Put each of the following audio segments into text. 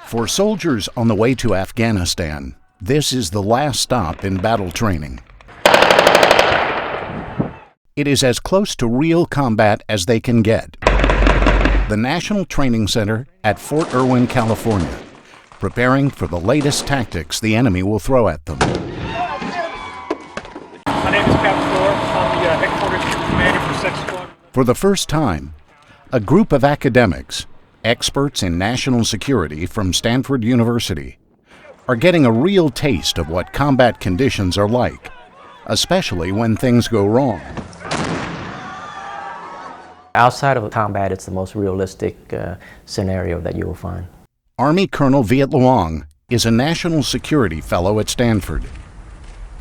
For soldiers on the way to Afghanistan, this is the last stop in battle training. It is as close to real combat as they can get. The National Training Center at Fort Irwin, California, preparing for the latest tactics the enemy will throw at them. My name is Captain Thor. I'm the headquarters commander for Section 1. For the first time, a group of academics, experts in national security from Stanford University, are getting a real taste of what combat conditions are like, especially when things go wrong. Outside of combat, it's the most realistic scenario that you will find. Army Colonel Viet Luong is a national security fellow at Stanford.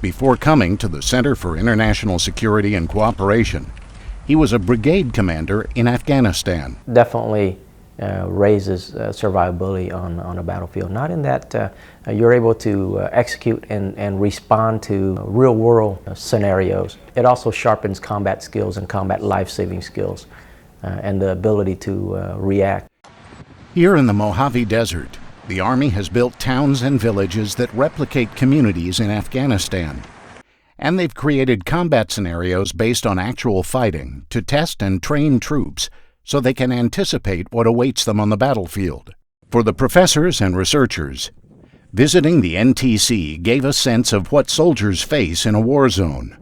Before coming to the Center for International Security and Cooperation, he was a brigade commander in Afghanistan. Definitely raises survivability on a battlefield. Not in that you're able to execute and respond to real-world scenarios. It also sharpens combat skills and combat life-saving skills and the ability to react. Here in the Mojave Desert, the Army has built towns and villages that replicate communities in Afghanistan. And they've created combat scenarios based on actual fighting to test and train troops so they can anticipate what awaits them on the battlefield. For the professors and researchers, visiting the NTC gave a sense of what soldiers face in a war zone.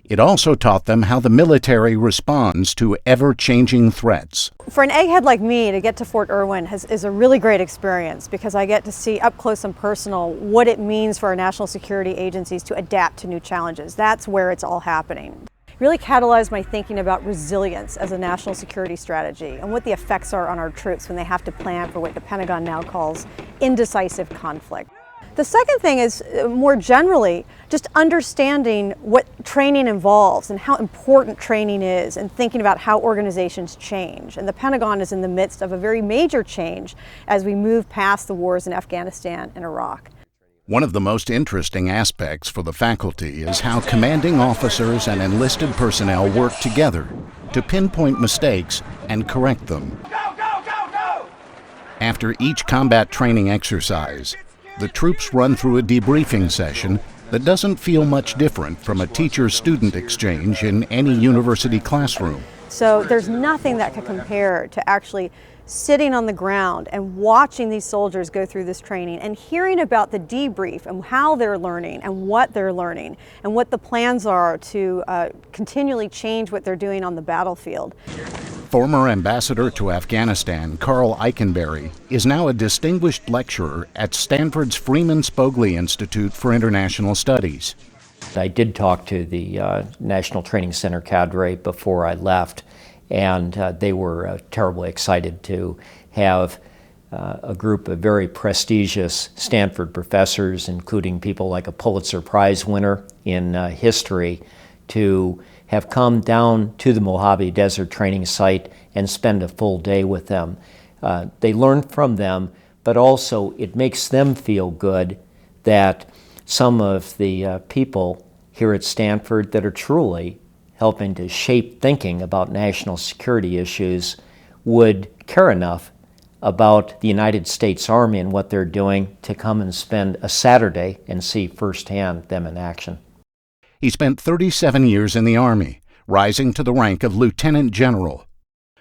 It also taught them how the military responds to ever-changing threats. For an egghead like me, to get to Fort Irwin is a really great experience because I get to see up close and personal what it means for our national security agencies to adapt to new challenges. That's where it's all happening. It really catalyzed my thinking about resilience as a national security strategy and what the effects are on our troops when they have to plan for what the Pentagon now calls indecisive conflict. The second thing is, more generally, just understanding what training involves and how important training is and thinking about how organizations change. And the Pentagon is in the midst of a very major change as we move past the wars in Afghanistan and Iraq. One of the most interesting aspects for the faculty is how commanding officers and enlisted personnel work together to pinpoint mistakes and correct them. After each combat training exercise, the troops run through a debriefing session that doesn't feel much different from a teacher-student exchange in any university classroom. So there's nothing that can compare to actually sitting on the ground and watching these soldiers go through this training and hearing about the debrief and how they're learning and what they're learning and what the plans are to continually change what they're doing on the battlefield. Former ambassador to Afghanistan, Carl Eikenberry, is now a distinguished lecturer at Stanford's Freeman Spogli Institute for International Studies. I did talk to the National Training Center cadre before I left, and they were terribly excited to have a group of very prestigious Stanford professors, including people like a Pulitzer Prize winner in history, to have come down to the Mojave Desert training site and spend a full day with them. They learn from them, but also it makes them feel good that some of the people here at Stanford that are truly helping to shape thinking about national security issues would care enough about the United States Army and what they're doing to come and spend a Saturday and see firsthand them in action. He spent 37 years in the Army, rising to the rank of Lieutenant General.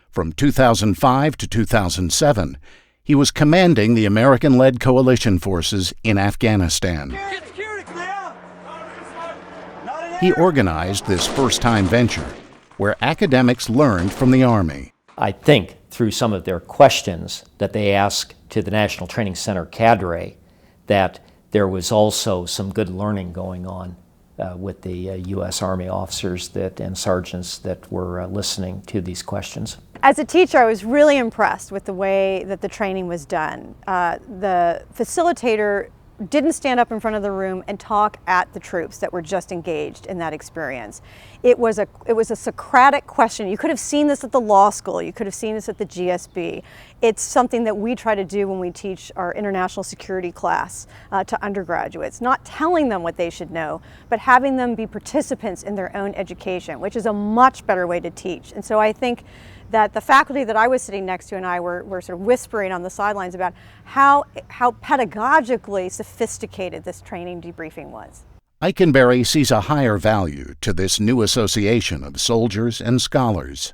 From 2005 to 2007, he was commanding the American-led coalition forces in Afghanistan. He organized this first-time venture, where academics learned from the Army. I think through some of their questions that they asked to the National Training Center cadre that there was also some good learning going on with the U.S. Army officers and sergeants that were listening to these questions. As a teacher, I was really impressed with the way that the training was done. The facilitator didn't stand up in front of the room and talk at the troops that were just engaged in that experience. It was a Socratic question. You could have seen this at the law school. You could have seen this at the GSB. It's something that we try to do when we teach our international security class to undergraduates, not telling them what they should know, but having them be participants in their own education, which is a much better way to teach. And so I think that the faculty that I was sitting next to and I were sort of whispering on the sidelines about how pedagogically sophisticated this training debriefing was. Eikenberry sees a higher value to this new association of soldiers and scholars.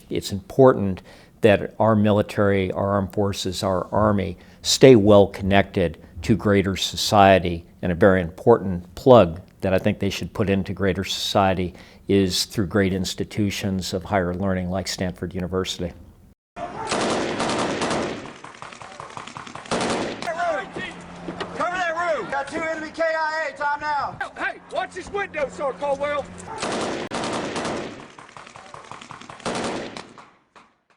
It's important that our military, our armed forces, our Army stay well connected to greater society, and a very important plug that I think they should put into greater society is through great institutions of higher learning like Stanford University. Cover that room! Got 2 enemy KIA, time now! Hey, watch this window, Sir Caldwell.